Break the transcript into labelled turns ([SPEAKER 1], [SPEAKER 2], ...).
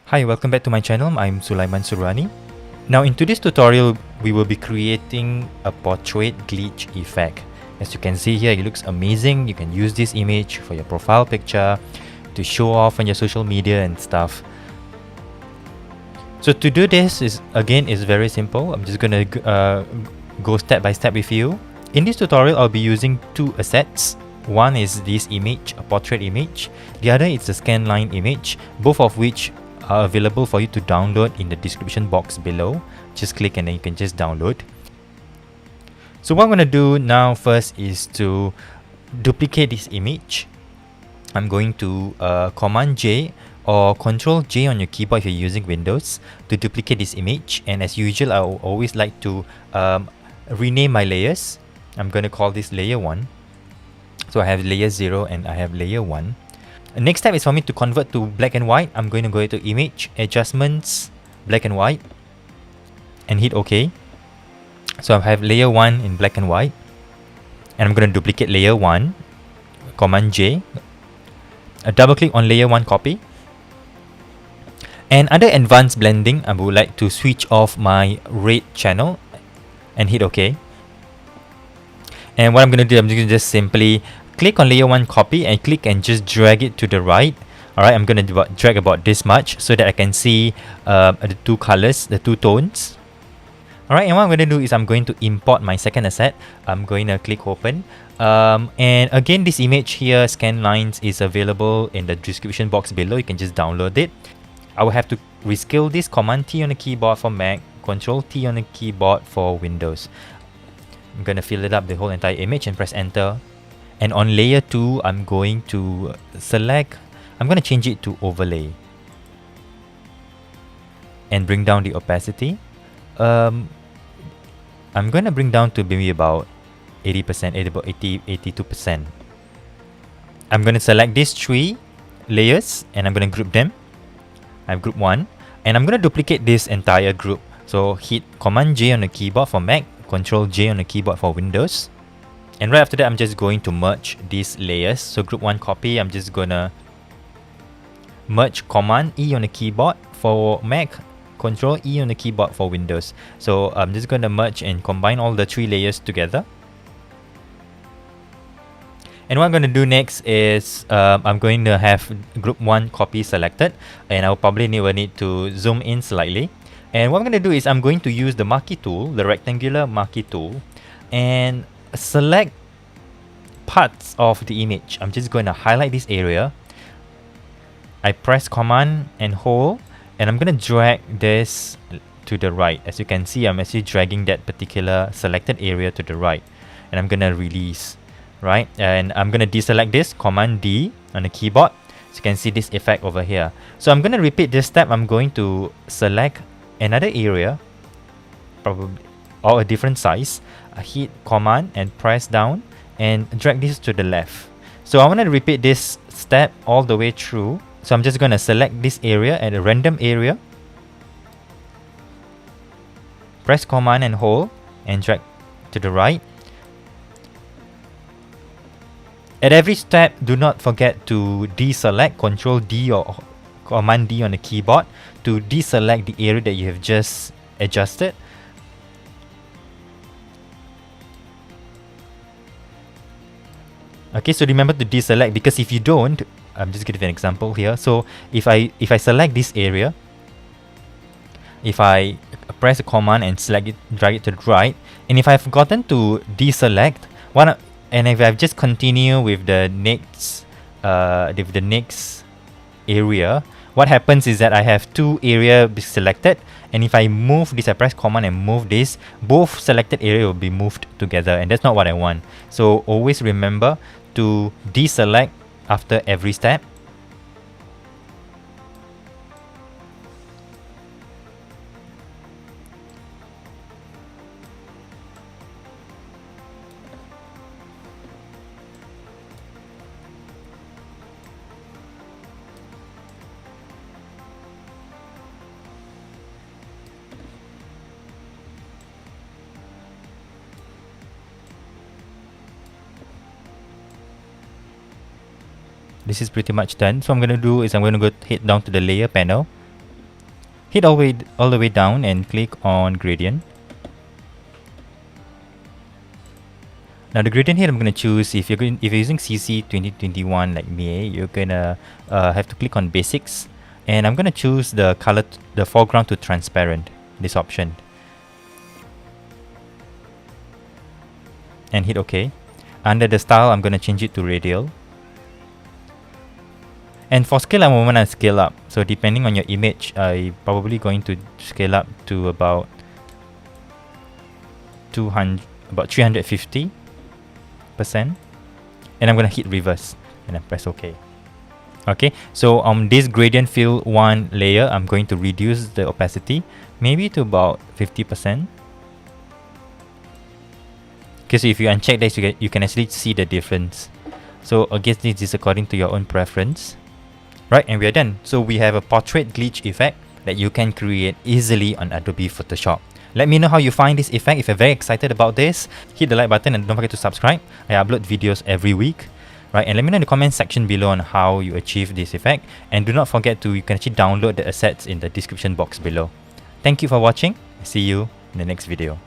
[SPEAKER 1] Hi, welcome back to my channel. I'm Sulaiman Surani. Now in today's tutorial, we will be creating a portrait glitch effect. As you can see here, it looks amazing. You can use this image for your profile picture to show off on your social media and stuff. So to do this is very simple. I'm just gonna go step by step with you. In this tutorial, I'll be using two assets. One is this image, a portrait image. The other is a scanline image, both of which are available for you to download in the description box below. Just click and then you can just download. So what I'm going to do now first is to duplicate this image. I'm going to Command J or Control J on your keyboard if you're using Windows to duplicate this image. And as usual, I always like to rename my layers. I'm going to call this layer 1. So I have layer 0 and I have layer 1. The next step is for me to convert to black and white. I'm going to go to Image, Adjustments, Black and White, and hit OK. So I have layer 1 in black and white. And I'm going to duplicate layer 1, Command J, double click on layer 1 copy. And under Advanced Blending, I would like to switch off my red channel and hit OK. And what I'm going to do, I'm going to just simply click on layer 1 copy and click and just drag it to the right. Alright, I'm going to drag about this much so that I can see the two colors, the two tones. Alright, and what I'm going to do is I'm going to import my second asset. I'm going to click open. And again, this image here, Scanlines, is available in the description box below. You can just download it. I will have to rescale this, Command T on the keyboard for Mac, Control T on the keyboard for Windows. I'm going to fill it up, the whole entire image, and press enter. And on layer 2, I'm going to select, I'm going to change it to overlay and bring down the opacity. I'm going to bring down to maybe about 80%, about 82%. I'm going to select these three layers and I'm going to group them. I have group 1 and I'm going to duplicate this entire group. So hit Command J on the keyboard for Mac, Control J on the keyboard for Windows. And right after that, I'm just going to merge these layers. So group 1 copy, I'm just gonna merge Command E on the keyboard for Mac, Control E on the keyboard for Windows. So I'm just gonna merge and combine all the three layers together. And what I'm going to do next is I'm going to have group 1 copy selected, and I'll probably need to zoom in slightly. And what I'm going to do is I'm going to use the marquee tool, the rectangular marquee tool, and select parts of the image. I'm just going to highlight this area. I press Command and hold, and I'm going to drag this to the right. As you can see, I'm actually dragging that particular selected area to the right, and I'm going to release, right? And I'm going to deselect this, Command D on the keyboard. So you can see this effect over here. So I'm going to repeat this step. I'm going to select another area, probably or a different size. I hit Command and press down and drag this to the left. So I want to repeat this step all the way through. So I'm just going to select this area at a random area. Press Command and hold and drag to the right. At every step, do not forget to deselect, Control D or Command D on the keyboard to deselect the area that you have just adjusted. Okay, so remember to deselect, because if you don't, I'm just giving an example here. So if I select this area, if I press a command and select it, drag it to the right, and if I've forgotten to deselect one, and if I just continue with the next area, what happens is that I have two areas selected, and if I move this, I press command and move this, both selected area will be moved together, and that's not what I want. So always remember to deselect after every step. This is pretty much done. So what I'm going to do is I'm going to go hit down to the layer panel Hit all the way down and click on gradient. Now the gradient here, I'm gonna choose, if you're using CC 2021 like me, you're gonna have to click on basics, and I'm gonna choose the color, the foreground to transparent, this option, and hit OK. Under the style, I'm gonna change it to radial. And for scale, I'm gonna scale up. So depending on your image, I'm probably going to scale up to about 350%, and I'm gonna hit reverse and then press OK. Okay, so on this gradient fill 1 layer, I'm going to reduce the opacity maybe to about 50%. Because if you uncheck this, you can actually see the difference. So I guess this is according to your own preference. Right, and we are done. So we have a portrait glitch effect that you can create easily on Adobe Photoshop. Let me know how you find this effect. If you're very excited about this, hit the like button and don't forget to subscribe. I upload videos every week. Right, and let me know in the comment section below on how you achieve this effect. And do not forget you can actually download the assets in the description box below. Thank you for watching. See you in the next video.